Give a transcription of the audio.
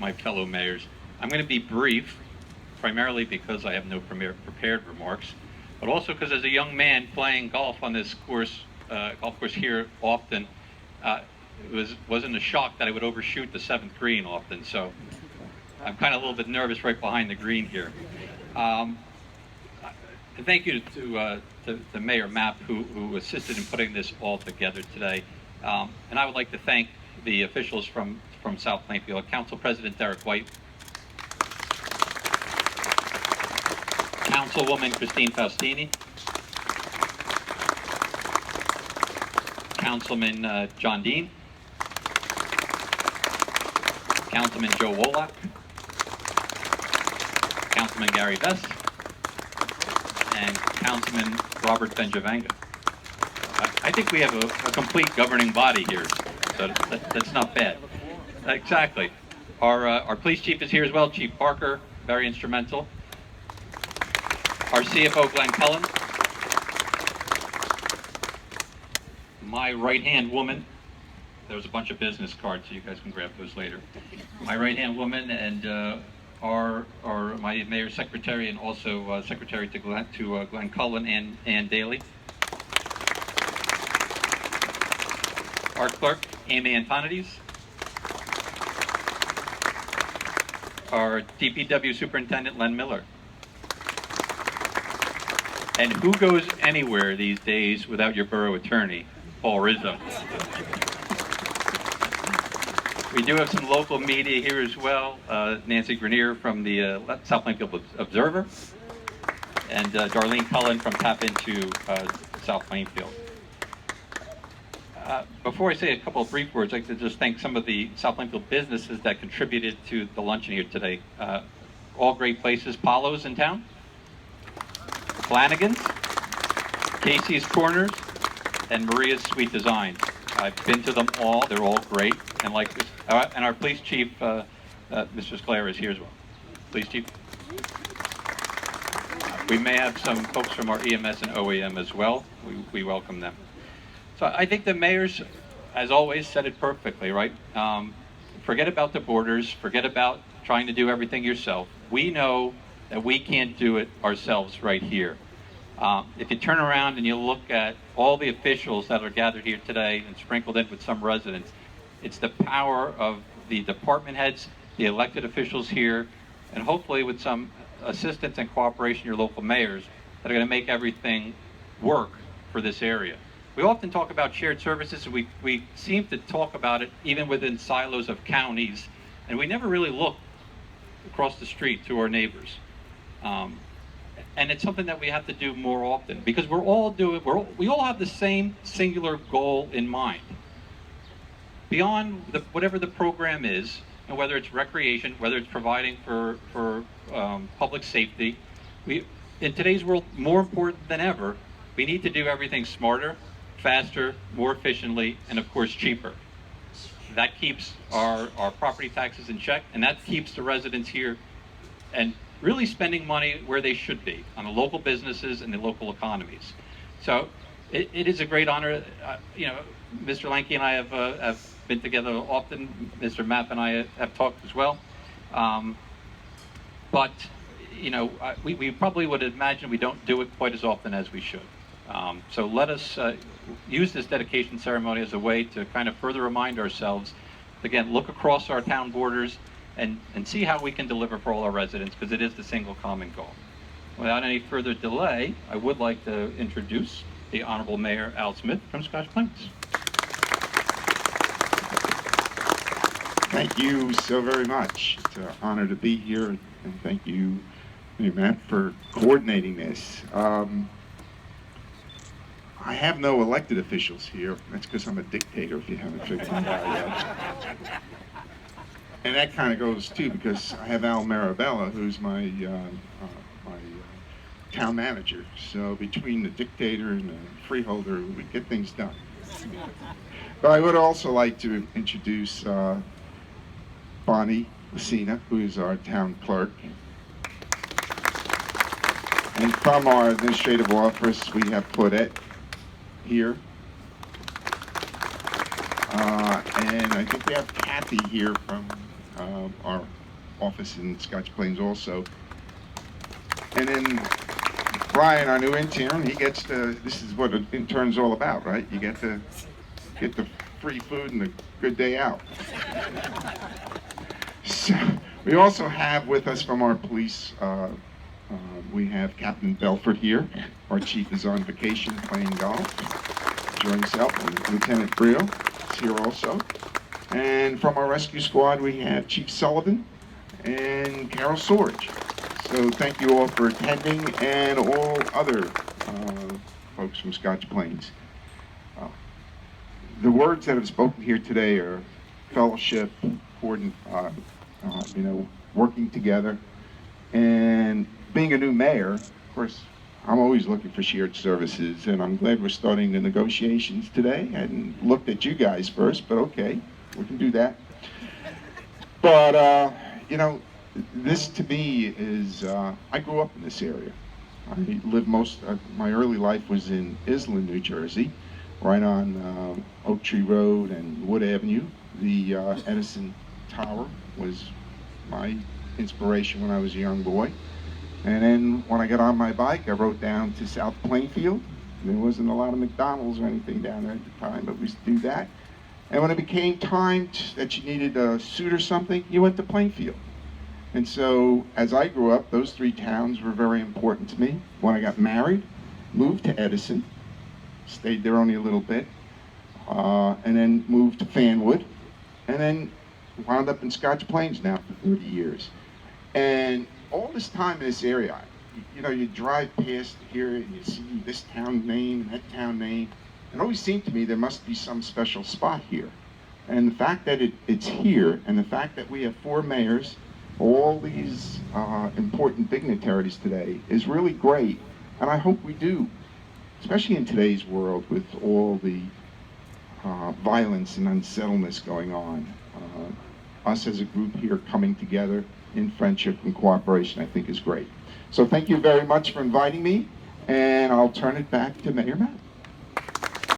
my fellow mayors. I'm going to be brief, primarily because I have no prepared remarks, but also because as a young man playing golf on this course, golf course here often, it wasn't a shock that I would overshoot the 7th green often. So I'm kind of a little bit nervous right behind the green here. Thank you to Mayor Mapp who assisted in putting this all together today. And I would like to thank the officials from South Plainfield, Council President Derek White, Councilwoman Christine Faustini, Councilman John Dean, Councilman Joe Wolak, Councilman Gary Vest, and Councilman Robert Benjavanga. I think we have a complete governing body here, so that's not bad. Exactly. Our police chief is here as well, Chief Parker, very instrumental. Our CFO, Glenn Cullen. My right-hand woman, there's a bunch of business cards, so you guys can grab those later. My right-hand woman and my mayor's secretary, and also secretary to Glenn Cullen and Ann Daly. Our clerk, Amy Antonides. Our DPW superintendent, Len Miller. And who goes anywhere these days without your borough attorney, Paul Rizzo? We do have some local media here as well. Nancy Grenier from the South Plainfield Observer, and Darlene Cullen from Tap Into South Plainfield. Before I say a couple of brief words, I'd like to just thank some of the South Plainfield businesses that contributed to the luncheon here today. All great places: Paulo's in town, Flanagan's, Casey's Corners, and Maria's Sweet Design. I've been to them all; they're all great. And like this, and our police chief, Mr. Sclair, is here as well. Police chief. We may have some folks from our EMS and OEM as well. We welcome them. So I think the mayors, as always, said it perfectly, right? Forget about the borders. Forget about trying to do everything yourself. We know that we can't do it ourselves right here. If you turn around and you look at all the officials that are gathered here today and sprinkled in with some residents, it's the power of the department heads, the elected officials here, and hopefully with some assistance and cooperation, your local mayors, that are going to make everything work for this area. We often talk about shared services, and we seem to talk about it even within silos of counties, and we never really look across the street to our neighbors. And it's something that we have to do more often, because we all have the same singular goal in mind. Beyond whatever the program is, and whether it's recreation, whether it's providing for public safety, in today's world, more important than ever, we need to do everything smarter, faster, more efficiently, and of course cheaper. That keeps our property taxes in check, and that keeps the residents here and really spending money where they should be, on the local businesses and the local economies. So it is a great honor. Mr. Lanke and I have been together often. Mr. Mapp and I have talked as well. But we probably would imagine we don't do it quite as often as we should. So let us use this dedication ceremony as a way to kind of further remind ourselves, again, look across our town borders and see how we can deliver for all our residents, because it is the single common goal. Without any further delay, I would like to introduce the Honorable Mayor Al Smith from Scotch Plains. Thank you so very much. It's an honor to be here, and thank you, Matt, for coordinating this. I have no elected officials here. That's because I'm a dictator, if you haven't figured that out yet. And that kind of goes, too, because I have Al Marabella, who's my town manager. So between the dictator and the freeholder, we get things done. But I would also like to introduce Bonnie Messina, who is our town clerk. And from our administrative office, we have Claudette here. And I think we have Kathy here from our office in Scotch Plains also. And then Brian, our new intern, he gets this is what an intern's all about, right? You get the free food and a good day out. So we also have with us from our police, we have Captain Belford here. Our chief is on vacation playing golf, enjoying himself, and Lieutenant Brio is here also. And from our rescue squad, we have Chief Sullivan and Carol Sorge. So thank you all for attending, and all other folks from Scotch Plains. The words that have spoken here today are fellowship, important, working together, and being a new mayor. Of course, I'm always looking for shared services, and I'm glad we're starting the negotiations today. I hadn't looked at you guys first, but okay, we can do that. But this to me is, I grew up in this area. I lived most of my early life was in Island, New Jersey, right on Oak Tree Road and Wood Avenue. The Edison Tower was my inspiration when I was a young boy. And then when I got on my bike, I rode down to South Plainfield. There wasn't a lot of McDonald's or anything down there at the time, but we used to do that. And when it became time that you needed a suit or something, you went to Plainfield. And so, as I grew up, those three towns were very important to me. When I got married, moved to Edison, stayed there only a little bit, and then moved to Fanwood, and then wound up in Scotch Plains now for 30 years. And all this time in this area, you drive past here and you see this town name and that town name. It always seemed to me there must be some special spot here. And the fact that it's here, and the fact that we have 4 mayors, all these important dignitaries today, is really great. And I hope we do, especially in today's world with all the violence and unsettledness going on. Us as a group here coming together in friendship and cooperation, I think, is great. So thank you very much for inviting me, and I'll turn it back to Mayor Matt.